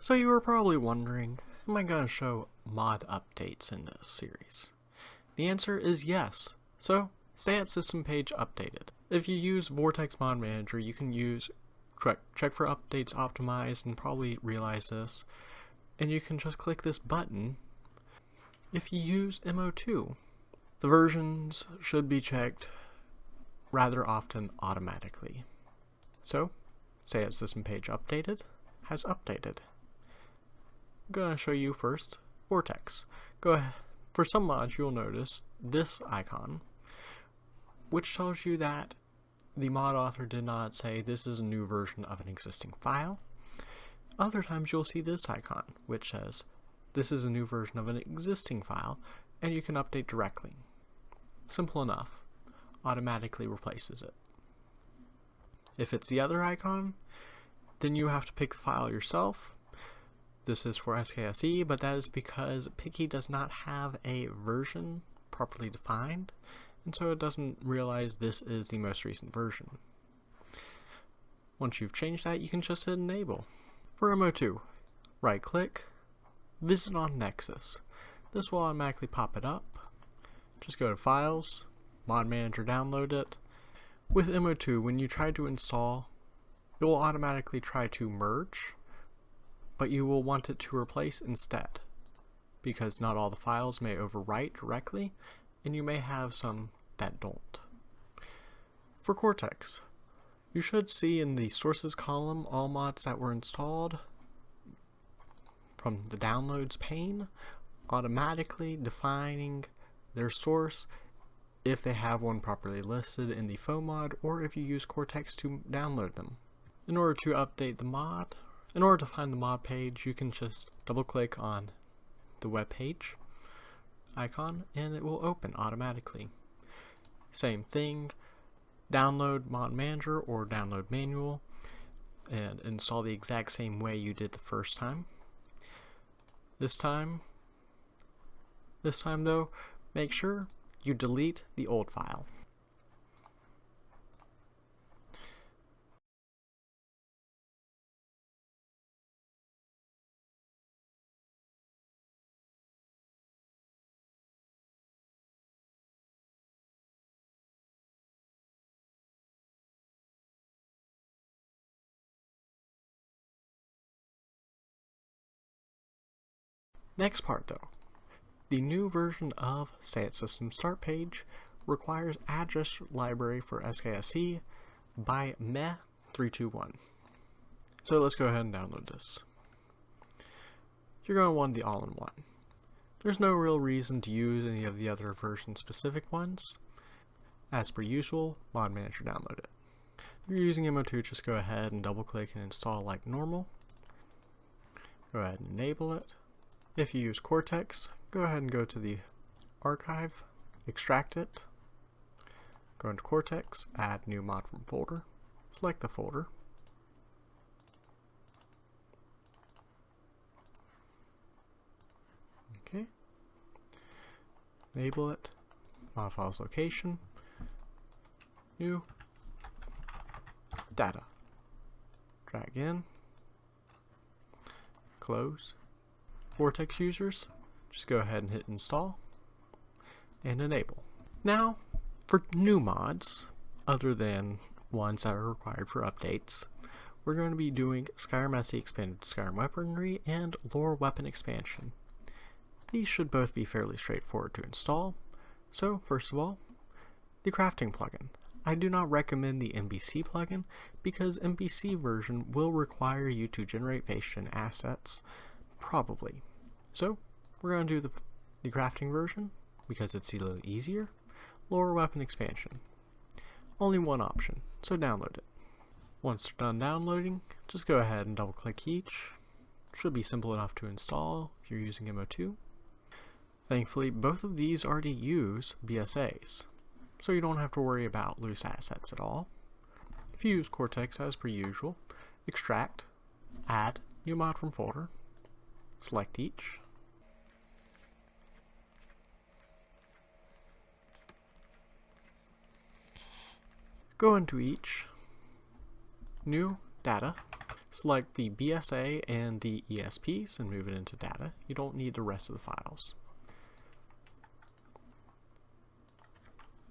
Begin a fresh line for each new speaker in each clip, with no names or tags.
So you were probably wondering, am I going to show mod updates in this series? The answer is yes. So stay at system page updated. If you use Vortex Mod Manager, you can use check for updates optimized and probably realize this. And you can just click this button. If you use MO2, the versions should be checked rather often automatically. So stay at system page updated has updated. I'm going to show you first Vortex. Go ahead. For some mods, you'll notice this icon, which tells you that the mod author did not say this is a new version of an existing file. Other times you'll see this icon, which says this is a new version of an existing file, and you can update directly. Simple enough. Automatically replaces it. If it's the other icon, then you have to pick the file yourself. This is for SKSE, but that is because Picky does not have a version properly defined, and so it doesn't realize this is the most recent version. Once you've changed that, you can just hit enable. For MO2, right click, visit on Nexus. This will automatically pop it up. Just go to Files, Mod Manager, download it. With MO2, when you try to install, it will automatically try to merge, but you will want it to replace instead, because not all the files may overwrite directly, and you may have some that don't. For Cortex, you should see in the sources column all mods that were installed from the downloads pane, automatically defining their source if they have one properly listed in the faux mod, or if you use Cortex to download them. In order to update the mod, in order to find the mod page, you can just double click on the web page icon and it will open automatically. Same thing, download Mod Manager or download manual and install the exact same way you did the first time. This time though, make sure you delete the old file. Next part though, the new version of Stay at System Start page requires address library for SKSE by Meh 321. So let's go ahead and download this. You're going to want the all-in-one. There's no real reason to use any of the other version specific ones. As per usual, Mod Manager download it. If you're using MO2, just go ahead and double click and install like normal. Go ahead and enable it. If you use Cortex, go ahead and go to the archive, extract it, go into Cortex, add new mod from folder, select the folder, okay, enable it, mod files location, new, data, drag in, close. Vortex users, just go ahead and hit install and enable. Now, for new mods, other than ones that are required for updates, we're going to be doing Skyrim SE Expanded Skyrim Weaponry and Lore Weapon Expansion. These should both be fairly straightforward to install. So, first of all, the crafting plugin. I do not recommend the MBC plugin because MBC version will require you to generate Vastian assets. Probably. So, we're going to do the crafting version because it's a little easier. Lore Weapon Expansion. Only one option, so download it. Once you're done downloading, just go ahead and double click each. Should be simple enough to install if you're using MO2. Thankfully, both of these already use BSAs, so you don't have to worry about loose assets at all. If you use Cortex as per usual, extract, add, new mod from folder, select each, go into each, new data, Select the BSA and the ESPs and move it into data. You don't need the rest of the files.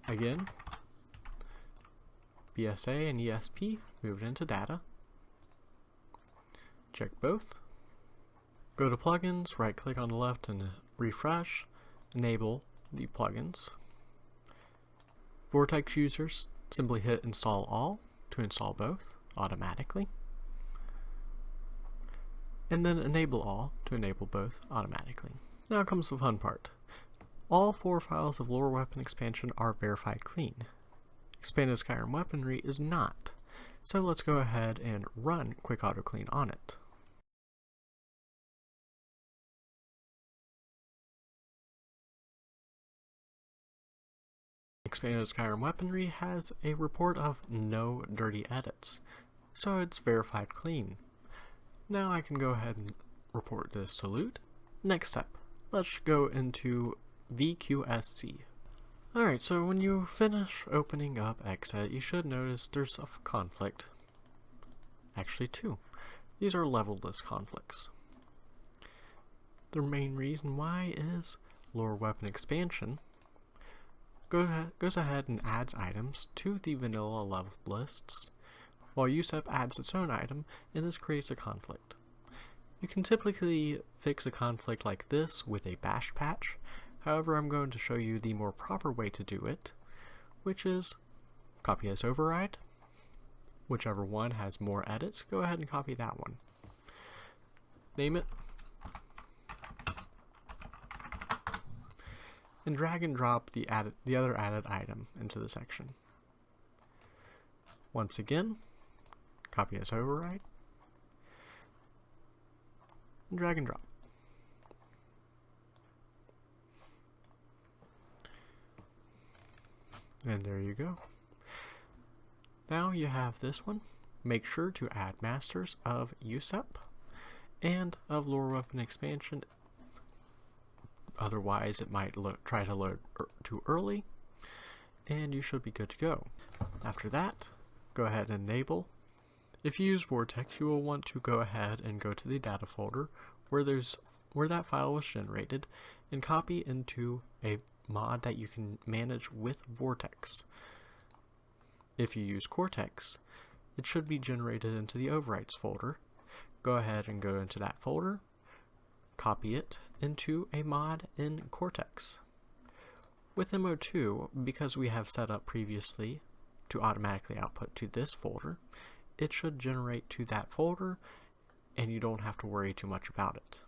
Again, BSA and ESP, move it into data. Check both. Go to plugins, right click on the left and refresh. Enable the plugins. Vortex users, simply hit install all to install both automatically. And then enable all to enable both automatically. Now comes the fun part. All 4 files of lore weapon expansion are verified clean. Expanded Skyrim weaponry is not. So let's go ahead and run quick auto clean on it. Expanded Skyrim weaponry has a report of no dirty edits, so it's verified clean. Now I can go ahead and report this to loot. Next step, let's go into VQSC. Alright, so when you finish opening up Exit, you should notice there's a conflict. Actually 2. These are level-less conflicts. The main reason why is lore weapon expansion goes ahead and adds items to the vanilla level lists, while USEP adds its own item, and this creates a conflict. You can typically fix a conflict like this with a bash patch. However, I'm going to show you the more proper way to do it, which is copy as override. Whichever one has more edits, go ahead and copy that one. Name it. And drag and drop the other added item into the section. Once again, copy as override. And drag and drop. And there you go. Now you have this one. Make sure to add masters of USEP and of lore weapon expansion. Otherwise it might try to load too early, and you should be good to go. After that, go ahead and enable. If you use Vortex, you will want to go ahead and go to the data folder where that file was generated and copy into a mod that you can manage with Vortex. If you use Cortex, it should be generated into the overrides folder. Go ahead and go into that folder, copy it into a mod in Cortex. With MO2, because we have set up previously to automatically output to this folder, it should generate to that folder and you don't have to worry too much about it.